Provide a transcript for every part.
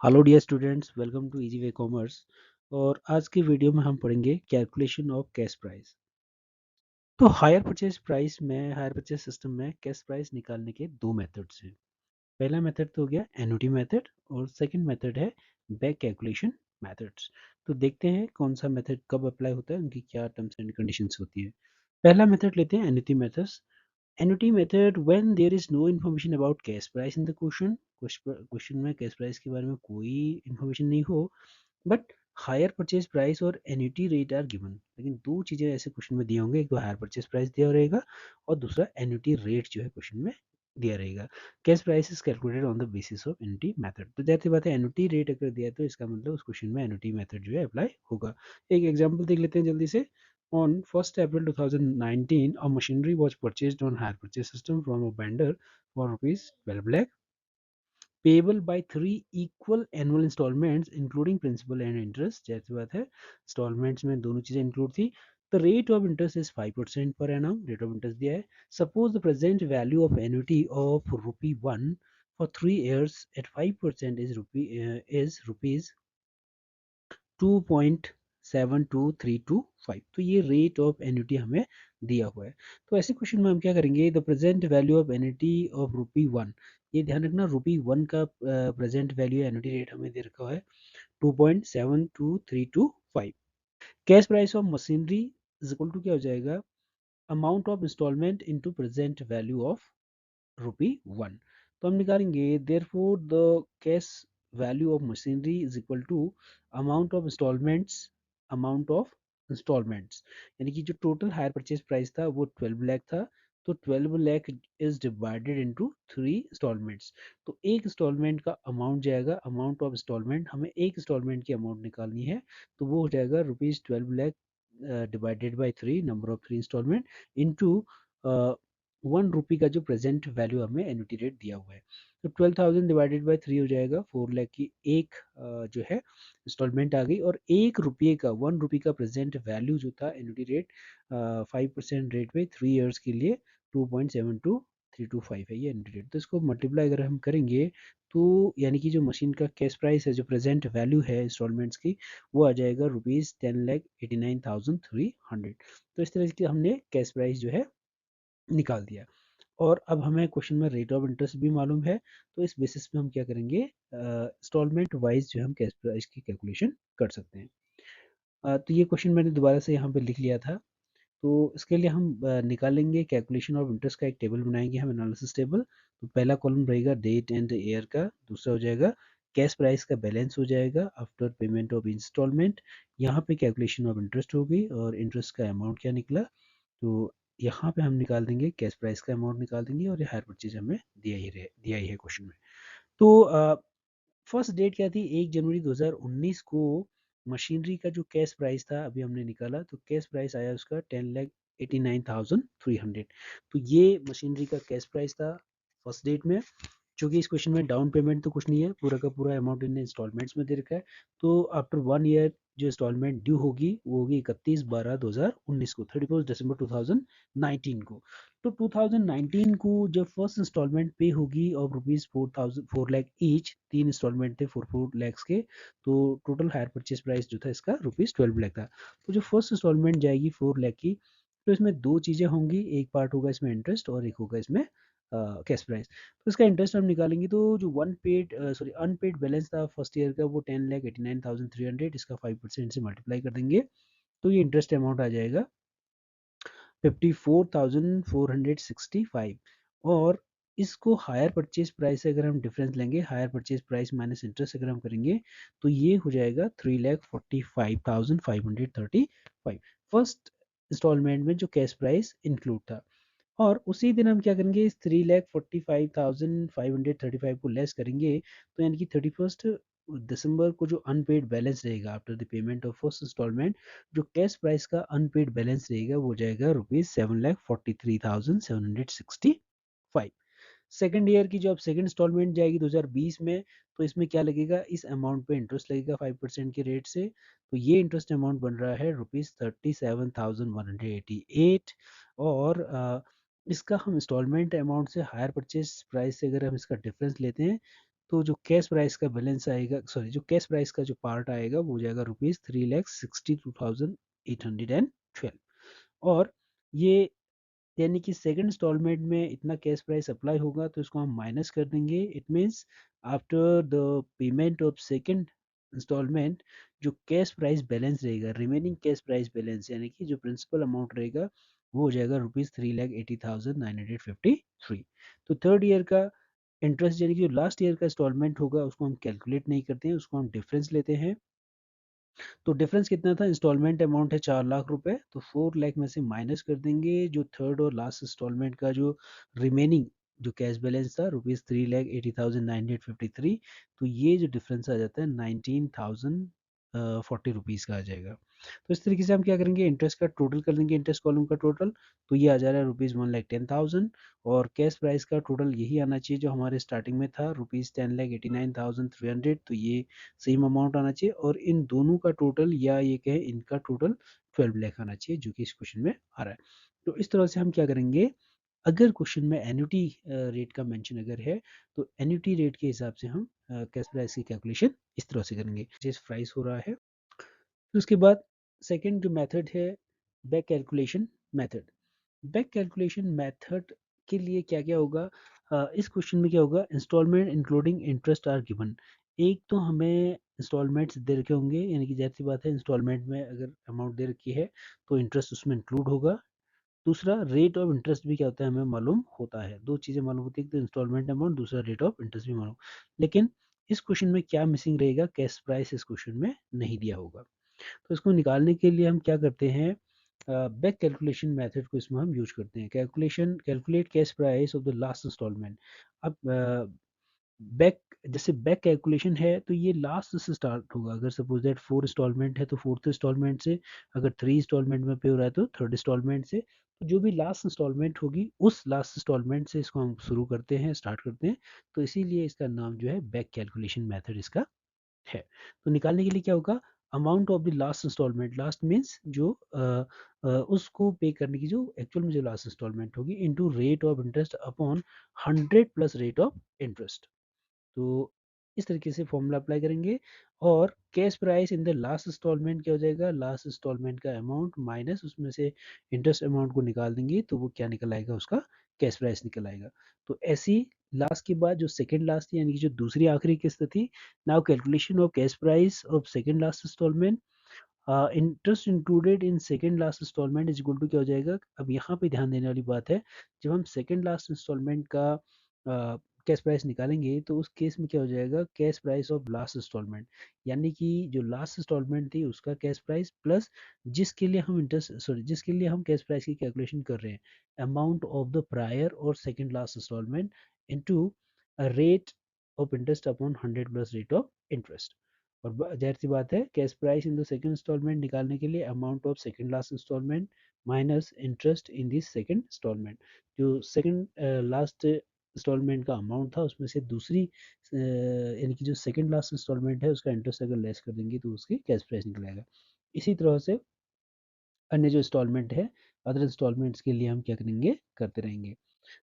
Hello dear students, welcome to easy way commerce. और आज की वीडियो में हम पढ़ेंगे कैलकुलेशन ऑफ कैश प्राइस। तो हायर परचेज सिस्टम में कैश प्राइस निकालने के दो मेथड्स हैं। पहला मेथड तो हो गया एन्युटी मेथड और सेकंड मेथड है बैक कैलकुलेशन मेथड्स। तो देखते हैं कौन सा मेथड कब अप्लाई होता है, उनकी क्या टर्म्स एंड कंडीशंस होती है। पहला मेथड लेते हैं annuity methods. Annuity method when there is no information about cash price in the question में कैश प्राइस के बारे में कोई इंफॉर्मेशन नहीं हो, बट हायर परचेज प्राइस और एन्युटी रेट आर गिवन। लेकिन दो चीजें ऐसे क्वेश्चन में दिए होंगे, एक तो हायर परचेज प्राइस दिया रहेगा और दूसरा एन्युटी रेट जो है क्वेश्चन में दिया रहेगा। Cash price is calculated on the basis of annuity method. तो जाहिर सी बात है, एन्युटी रेट अगर दिया है तो इसका मतलब उस क्वेश्चन में एन्युटी मेथड जो है अप्लाई होगा। एक एग्जाम्पल देख लेते हैं जल्दी से। On 1st April 2019, a machinery was purchased on hire purchase system from a vendor for rupees 12 lakh, payable by three equal annual installments including principal and interest। जैसी बात है, installments में दोनों चीजें इंक्लूड थी। The rate of interest is 5% per annum, rate of interest दिया है। Suppose the present value of annuity of rupee 1 for 3 years at 5% is rupees 2.72325। तो ये रेट ऑफ एन्युटी हमें दिया हुआ है। तो ऐसे क्वेश्चन में हम क्या करेंगे, the present value of annuity of rupee one. ये ध्यान रखना, रुपी वन का प्रेजेंट वैल्यू एन्युटी रेट हमें दे रखा है 2.72325। Cash price of machinery is equal to क्या हो जाएगा, amount of installment into present value of rupee one. तो हम निकालेंगे therefore the cash value of machinery is equal to amount of installments. यानी कि जो टोटल हायर परचेज प्राइस था वो 12 लाख था। तो 12 lakh is divided into three installments. तो एक इंस्टॉलमेंट का अमाउंट जाएगा, अमाउंट ऑफ इंस्टॉलमेंट, हमें एक इंस्टॉलमेंट की अमाउंट निकालनी है। तो वो हो जाएगा rupees 12 lakh divided by three, number of three installment, into 1 rupee का जो प्रेजेंट वैल्यू हमें एन्युटी रेट दिया हुआ है। तो 12,000 डिवाइडेड बाई थ्री हो जाएगा, 4 लाख की एक जो है इंस्टॉलमेंट आ गई। और 1 रुपये का, 1 रुपी का प्रेजेंट वैल्यू जो था एन्युटी रेट 5% रेट पे 3 ईयर्स के लिए 2.72325 है ये एन्युटी रेट। तो इसको मल्टीप्लाई अगर हम करेंगे तो यानी कि जो मशीन का कैश प्राइस है, जो प्रेजेंट वैल्यू है इंस्टॉलमेंट्स की, वो आ जाएगा रुपीज़ 10,89,300। तो इस तरह से हमने कैश प्राइस जो है निकाल दिया। और अब हमें क्वेश्चन में रेट ऑफ इंटरेस्ट भी मालूम है। तो इस बेसिस पे हम क्या करेंगे, इंस्टॉलमेंट वाइज जो है हम कैश प्राइस की कैलकुलेशन कर सकते हैं। तो ये क्वेश्चन मैंने दोबारा से यहाँ पे लिख लिया था। तो इसके लिए हम निकालेंगे कैलकुलेशन ऑफ इंटरेस्ट का एक टेबल बनाएंगे हम, एनालिसिस टेबल। तो पहला कॉलम रहेगा डेट एंड ईयर का, दूसरा हो जाएगा कैश प्राइस का बैलेंस हो जाएगा आफ्टर पेमेंट ऑफ इंस्टॉलमेंट। यहाँ पे कैलकुलेशन ऑफ इंटरेस्ट होगी और इंटरेस्ट का अमाउंट क्या निकला। तो यहाँ पे हम निकाल देंगे कैश प्राइस का अमाउंट निकाल देंगे, और ये हायर परचेज हमें दिया ही है क्वेश्चन में। तो फर्स्ट डेट क्या थी, 1 जनवरी 2019 को मशीनरी का जो कैश प्राइस था अभी हमने निकाला, तो कैश प्राइस आया उसका 10,89,300। तो ये मशीनरी का कैश प्राइस था फर्स्ट डेट में। चूंकि इस क्वेश्चन में डाउन पेमेंट तो कुछ नहीं है, पूरा का पूरा अमाउंट इन्हें इंस्टॉलमेंट्स में दे रखा है। तो आफ्टर 1 ईयर जो इंस्टॉलमेंट ड्यू होगी वो होगी 31/12/2019 को, 31 दिसंबर 2019 को। तो 2019 को जब फर्स्ट इंस्टॉलमेंट पे होगी ऑफ रुपीज 4 लाख ईच, तीन इंस्टॉलमेंट थे 4 4 लैक्स के। तो टोटल हायर परचेज प्राइस जो था इसका रुपीज 12 लाख था। तो जो फर्स्ट इंस्टॉलमेंट जाएगी 4 लाख की, तो इसमें दो चीजें होंगी, एक पार्ट होगा इसमें इंटरेस्ट और एक होगा इसमें कैश प्राइस। तो इसका इंटरेस्ट हम निकालेंगे, तो जो अनपेड बैलेंस था फर्स्ट ईयर का वो 10,89,300, इसका 5% से मल्टीप्लाई कर देंगे। तो ये इंटरेस्ट अमाउंट आ जाएगा 54,465। और इसको हायर परचेज प्राइस से अगर हम डिफरेंस लेंगे, hire purchase price minus interest अगर हम करेंगे, तो ये हो जाएगा 3,45,535 फर्स्ट इंस्टॉलमेंट में जो कैश प्राइस इंक्लूड था। और उसी दिन हम क्या करेंगे, इस 3,45,535 को लेस करेंगे। तो यानी कि 31 दिसंबर को जो अनपेड बैलेंस रहेगा after the payment of first installment, जो कैश प्राइस का अनपेड बैलेंस रहेगा वो जाएगा रुपीज 7,43,765। सेकेंड ईयर की जो अब सेकेंड इंस्टॉलमेंट जाएगी 2020 में, तो इसमें क्या लगेगा, इस अमाउंट पे इंटरेस्ट लगेगा 5% के रेट से। तो ये इंटरेस्ट अमाउंट बन रहा है रुपीज 37,188। और इसका हम इंस्टॉलमेंट अमाउंट से हायर परचेज प्राइस से अगर हम इसका डिफरेंस लेते हैं, तो जो कैश प्राइस का बैलेंस आएगा, सॉरी, जो कैश प्राइस का जो पार्ट आएगा वो हो जाएगा ₹3,62,812। और ये यानी कि सेकंड इंस्टॉलमेंट में इतना कैश प्राइस अप्लाई होगा तो इसको हम माइनस कर देंगे। It means after the payment of second installment जो कैश प्राइस बैलेंस रहेगा, रिमेनिंग कैश प्राइस बैलेंस यानी कि जो प्रिंसिपल अमाउंट रहेगा वो हो जाएगा ₹3,80,953। तो थर्ड ईयर का इंटरेस्ट यानी कि जो लास्ट ईयर का इंस्टॉलमेंट होगा उसको हम कैलकुलेट नहीं करते हैं, उसको हम डिफरेंस लेते हैं। तो डिफरेंस कितना था, इंस्टॉलमेंट अमाउंट है 4 लाख रुपए, तो 4 लाख में से माइनस कर देंगे जो थर्ड और लास्ट इंस्टॉलमेंट का जो रिमेनिंग जो कैश बैलेंस था ₹3,80,953। तो ये जो डिफरेंस आ जाता है 19,040 रुपीज़ का आ जाएगा। तो इस तरीके से हम क्या करेंगे, इंटरेस्ट का टोटल कर देंगे, इंटरेस्ट कॉलम का टोटल। तो ये आ जा रहा है ₹1,10,000। और कैश प्राइस का टोटल यही आना चाहिए जो हमारे स्टार्टिंग में था, ₹10,89,300। तो ये सेम अमाउंट आना चाहिए और इन दोनों का टोटल या ये कहें इनका टोटल 12 लाख आना चाहिए जो कि इस क्वेश्चन में आ रहा है। तो इस तरह से हम क्या करेंगे, अगर क्वेश्चन में एन्युटी रेट का मेंशन अगर है तो एन्युटी रेट के हिसाब से हम कैश प्राइस की कैलकुलेशन इस तरह से करेंगे। जिस प्राइस हो रहा है, फिर उसके बाद सेकंड जो मेथड है, back calculation method. Back calculation method के लिए क्या क्या होगा, इस क्वेश्चन में क्या होगा, installment including interest are given. एक तो हमें इंस्टॉलमेंट्स दे रखे होंगे, यानी कि जाहिर सी बात है इंस्टॉलमेंट में अगर अमाउंट दे रखी है तो इंटरेस्ट उसमें इंक्लूड होगा। दूसरा, रेट ऑफ इंटरेस्ट भी क्या होता है हमें मालूम होता है। दो चीज़ें मालूम होती है, एक तो इंस्टॉलमेंट अमाउंट, दूसरा रेट ऑफ इंटरेस्ट भी मालूम। लेकिन इस क्वेश्चन में क्या मिसिंग रहेगा, कैश प्राइस इस क्वेश्चन में नहीं दिया होगा। तो इसको निकालने के लिए हम क्या करते हैं, बैक कैलकुलेशन मेथड को इसमें हम यूज करते हैं। Calculate cash price of the last installment. अब बैक, जैसे बैक कैलकुलेशन है तो ये लास्ट से स्टार्ट होगा। अगर सपोज दैट 4 इंस्टॉलमेंट है तो फोर्थ इंस्टॉलमेंट से, अगर 3 इंस्टॉलमेंट में पे हो रहा है तो थर्ड इंस्टॉलमेंट से। तो जो भी लास्ट इंस्टॉलमेंट होगी उस लास्ट इंस्टॉलमेंट से इसको हम शुरू करते हैं, स्टार्ट करते हैं। तो इसीलिए इसका नाम जो है बैक कैलकुलेशन मेथड इसका है। तो निकालने के लिए क्या होगा, amount of the last installment, last means जो उसको पे करने की जो एक्चुअल में जो लास्ट इंस्टॉलमेंट होगी, into rate of interest upon 100 plus rate of interest. तो इस तरीके से फॉर्मूला अप्लाई करेंगे। और cash price in the last installment क्या हो जाएगा, लास्ट इंस्टॉलमेंट का अमाउंट माइनस उसमें से इंटरेस्ट अमाउंट को निकाल देंगे तो वो क्या निकल आएगा, उसका कैश प्राइस निकल आएगा। तो ऐसी लास्ट के बाद जो सेकंड लास्ट थी यानी कि जो दूसरी आखिरी किस्त थी, now calculation of cash price of second last installment, interest included in second last installment is equal to क्या हो जाएगा। अब यहाँ पे ध्यान देने वाली बात है, जब हम सेकंड लास्ट इंस्टॉलमेंट का कैश प्राइस निकालेंगे तो उस केस में क्या हो जाएगा, cash price of last installment, यानी कि जो लास्ट इंस्टॉलमेंट थी उसका कैश प्राइस प्लस जिसके लिए हम इंटरेस्ट, सॉरी, जिसके लिए हम कैश प्राइस की कैलकुलेशन कर रहे हैं, अमाउंट ऑफ द प्रायर और second last installment into rate of interest upon 100 plus rate of interest. और जाहिर सी बात है cash price in the second installment निकालने के लिए amount of second last installment minus interest in this second installment. जो सेकंड लास्ट इंस्टॉलमेंट का अमाउंट था उसमें से दूसरी यानी कि जो सेकंड लास्ट इंस्टॉलमेंट है उसका इंटरेस्ट अगर लेस कर देंगे तो उसकी कैश प्राइस निकल आएगा। इसी तरह से अन्य जो इंस्टॉलमेंट है, अदर इंस्टॉलमेंट्स के लिए हम क्या करेंगे, करते रहेंगे।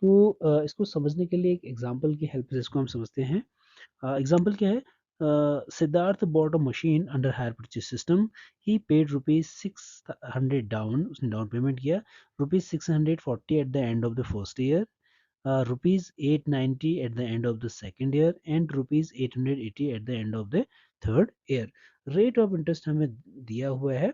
तो इसको समझने के लिए एक एग्जांपल की हेल्प से इसको हम समझते हैं। एग्जाम्पल क्या है, Siddharth bought a machine under higher purchase system. He paid ₹600 down, उसने डाउन पेमेंट किया, ₹640 at the end of the first year, ₹890 at the end of the second year and ₹880 at the end of the third year. Rate of interest हमें दिया हुआ है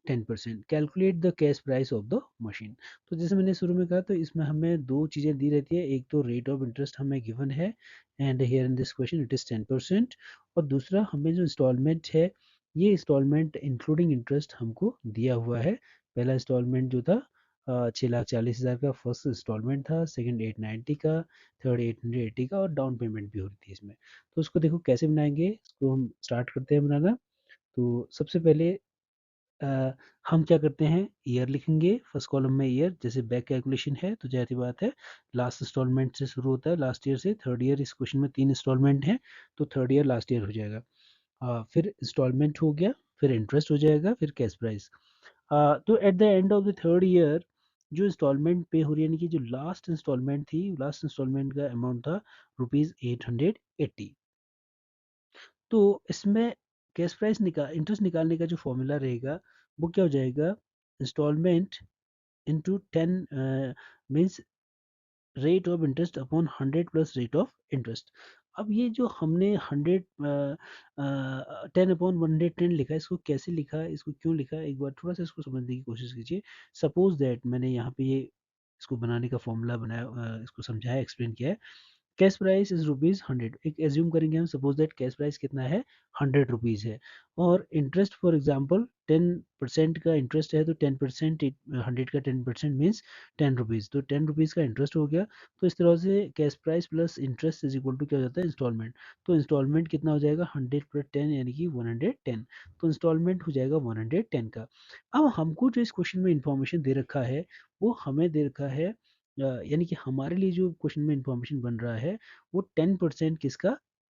10%। Calculate the cash price of the machine. तो जैसे मैंने शुरू में कहा, तो इसमें हमें दो चीज़ें दी रहती है, एक तो रेट ऑफ इंटरेस्ट हमें गिवन है and here in this question it is 10%। और दूसरा हमें जो इंस्टॉलमेंट है, ये इंस्टॉलमेंट इंक्लूडिंग इंटरेस्ट हमको दिया हुआ है। पहला इंस्टॉलमेंट जो था 6,40,000 का फर्स्ट इंस्टॉलमेंट था, सेकंड 890 का, थर्ड 880 का, और डाउन पेमेंट भी हो रही थी इसमें। तो उसको देखो कैसे बनाएंगे, इसको हम स्टार्ट करते हैं बनाना। तो सबसे पहले अ, हम क्या करते हैं, ईयर लिखेंगे फर्स्ट कॉलम में ईयर। जैसे बैक कैलकुलेशन है तो जाहिर सी बात है लास्ट इंस्टॉलमेंट से शुरू होता है, लास्ट ईयर से थर्ड ईयर। इस क्वेश्चन में 3 इंस्टॉलमेंट हैं तो थर्ड ईयर लास्ट ईयर हो जाएगा। फिर इंस्टॉलमेंट हो गया, फिर इंटरेस्ट हो जाएगा, फिर कैश प्राइस। तो at the end of the third year जो इंस्टॉलमेंट पे हो रही है, यानी कि जो लास्ट इंस्टॉलमेंट थी, लास्ट इंस्टॉलमेंट का अमाउंट था ₹880। तो इसमें कैश प्राइस इंटरेस्ट निकालने का जो फॉर्मूला रहेगा वो क्या हो जाएगा, installment into 10 means rate of interest upon 100 plus rate of interest. अब ये जो हमने 10/110 लिखा है, इसको कैसे लिखा है, इसको क्यों लिखा है, एक बार थोड़ा सा इसको समझने की कोशिश कीजिए। सपोज दैट मैंने यहाँ पे ये इसको बनाने का फॉर्मूला बनाया, इसको समझाया, एक्सप्लेन किया है। कैश प्राइस इज रुपीज 100, एक एज्यूम करेंगे हम, सपोज दैट कैश प्राइस कितना है, 100 रुपीज है, और इंटरेस्ट फॉर एग्जांपल 10% का इंटरेस्ट है, तो 10%, 100 का 10% मीन्स 10 रुपीज, तो 10 रुपीज का इंटरेस्ट हो गया। तो इस तरह से cash price plus interest is equal to क्या हो जाता है, इंस्टॉलमेंट। तो इंस्टॉलमेंट कितना हो जाएगा, 100 + 10 यानी कि 110, तो इंस्टॉलमेंट हो जाएगा 110 का। अब हमको जो इस क्वेश्चन में इंफॉर्मेशन दे रखा है, वो हमें दे रखा है, यानी कि हमारे लिए जो क्वेश्चन में इंफॉर्मेशन बन रहा है वो 10% किसका,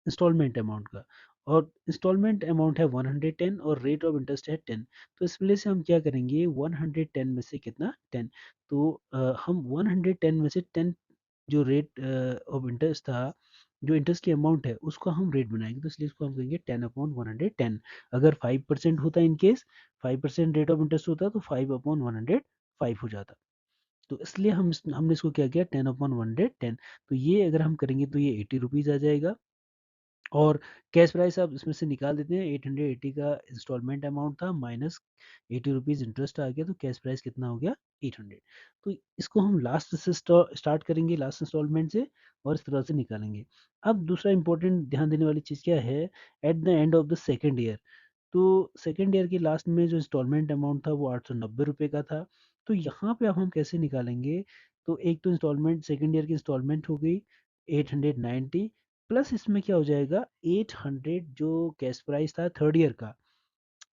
इंस्टॉलमेंट अमाउंट का, और इंस्टॉलमेंट अमाउंट है 110 और रेट ऑफ इंटरेस्ट है 10। तो इस वजह से हम क्या करेंगे, 110 में से कितना, 10, तो हम 110 में से 10 जो रेट ऑफ इंटरेस्ट था, जो इंटरेस्ट की अमाउंट है उसको हम रेट बनाएंगे, तो इसलिए इसको हम कहेंगे 10/110। अगर 5% होता, in case 5% rate of interest होता, तो 5/105 हो जाता। तो इसलिए हमने इसको क्या किया, 10/110। तो ये अगर हम करेंगे तो ये 80 रुपीज़ आ जाएगा, और कैश प्राइस आप इसमें से निकाल देते हैं, 880 का इंस्टॉलमेंट अमाउंट था, माइनस 80 रुपीज़ इंटरेस्ट आ गया, तो कैश प्राइस कितना हो गया, 800। तो इसको हम लास्ट से स्टार्ट करेंगे, लास्ट इंस्टॉलमेंट से, और इस तरह से निकालेंगे। अब दूसरा इंपॉर्टेंट ध्यान देने वाली चीज़ क्या है, at the end of the second year, तो सेकेंड ईयर के लास्ट में जो इंस्टॉलमेंट अमाउंट था वो 890 रुपये का था। तो यहाँ पे अब हम कैसे निकालेंगे, तो एक तो इंस्टॉलमेंट, सेकेंड ईयर की इंस्टॉलमेंट हो गई 890, प्लस इसमें क्या हो जाएगा, 800 जो कैश प्राइस था थर्ड ईयर का,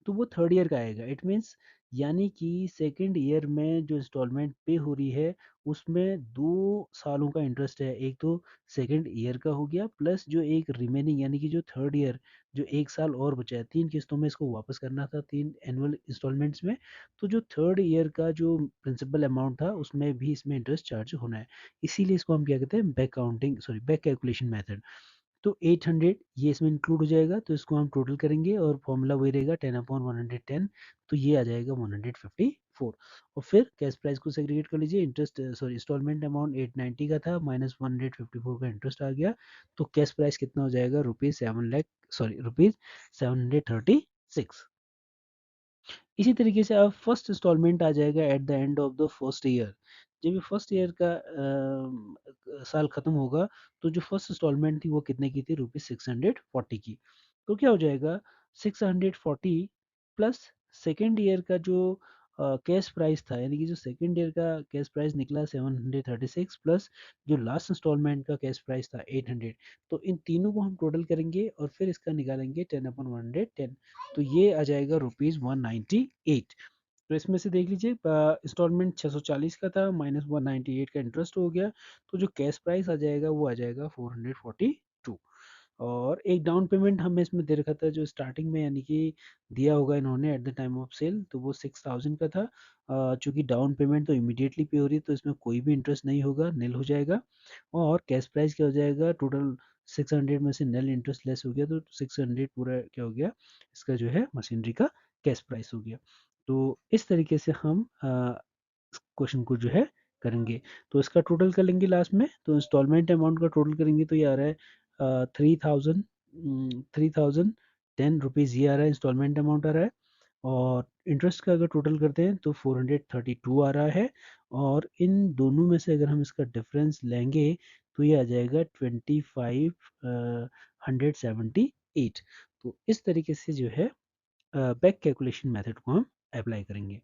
तो वो थर्ड ईयर का आएगा। इट मीन्स यानी कि सेकेंड ईयर में जो इंस्टॉलमेंट पे हो रही है उसमें 2 सालों का इंटरेस्ट है, एक तो सेकेंड ईयर का हो गया, प्लस जो एक रिमेनिंग यानी कि जो थर्ड ईयर, जो 1 साल और बचा है, 3 किस्तों में इसको वापस करना था, 3 एनुअल इंस्टॉलमेंट्स में। तो जो थर्ड ईयर का जो प्रिंसिपल अमाउंट था उसमें भी इसमें इंटरेस्ट चार्ज होना है, इसीलिए इसको हम क्या कहते हैं, back counting, sorry back calculation method. तो 800 ये इसमें इंक्लूड हो जाएगा, तो इसको हम टोटल करेंगे और फॉर्मूला वही रहेगा, 10/110, तो ये आ जाएगा 154। और फिर कैश प्राइस को सेग्रीगेट कर लीजिए, इंटरेस्ट सॉरी इंस्टॉलमेंट अमाउंट 890 का था, माइनस 154 का इंटरेस्ट आ गया, तो कैश प्राइस कितना हो जाएगा, रुपीज 736। इसी तरीके से अब फर्स्ट इंस्टॉलमेंट आ जाएगा at the end of the first year. जब ये फर्स्ट ईयर का साल खत्म होगा, तो जो फर्स्ट इंस्टॉलमेंट थी वो कितने की थी, रुपीज 640 की। तो क्या हो जाएगा, 640 प्लस सेकेंड ईयर का जो कैश प्राइस था, यानी कि जो सेकेंड ईयर का कैश प्राइस निकला 736, प्लस जो लास्ट इंस्टॉलमेंट का कैश प्राइस था 800, तो इन तीनों को हम टोटल करेंगे और फिर इसका निकालेंगे 10/110, तो ये आ जाएगा रुपीज 198। तो इसमें से देख लीजिए, इंस्टॉलमेंट 640 का था, माइनस 198 का इंटरेस्ट हो गया, तो जो कैश प्राइस आ जाएगा वो आ जाएगा 442। और एक डाउन पेमेंट हमें इसमें दे रखा था जो स्टार्टिंग में, यानी कि दिया होगा इन्होंने at the time of sale, तो वो 6000 का था। चूंकि डाउन पेमेंट तो इमीडिएटली पे हो रही है, तो इसमें कोई भी इंटरेस्ट नहीं होगा, नील हो जाएगा। और कैश प्राइस क्या हो जाएगा, टोटल 600 में से नील इंटरेस्ट लेस हो गया, तो 600 पूरा क्या हो गया, इसका जो है मशीनरी का कैश प्राइस हो गया। तो इस तरीके से हम क्वेश्चन को जो है करेंगे। तो इसका टोटल कर लेंगे लास्ट में, तो इंस्टॉलमेंट अमाउंट का टोटल करेंगे तो ये आ रहा है 3010 रुपीज़, ये आ रहा है इंस्टॉलमेंट अमाउंट आ रहा है। और इंटरेस्ट का अगर टोटल करते हैं तो 432 आ रहा है, और इन दोनों में से अगर हम इसका डिफरेंस लेंगे तो ये आ जाएगा 2578। तो इस तरीके से जो है बैक कैलकुलेशन मेथड को हम अप्लाई करेंगे।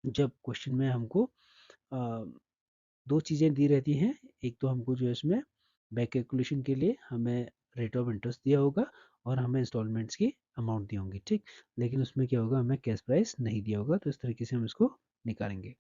जब क्वेश्चन में हमको अ, दो चीज़ें दी रहती हैं, एक तो हमको जो है इसमें बैक कैलकुलेशन के लिए हमें रेट ऑफ इंटरेस्ट दिया होगा, और हमें इंस्टॉलमेंट्स की अमाउंट दी होंगी, ठीक। लेकिन उसमें क्या होगा, हमें कैश प्राइस नहीं दिया होगा, तो इस तरीके से हम इसको निकालेंगे।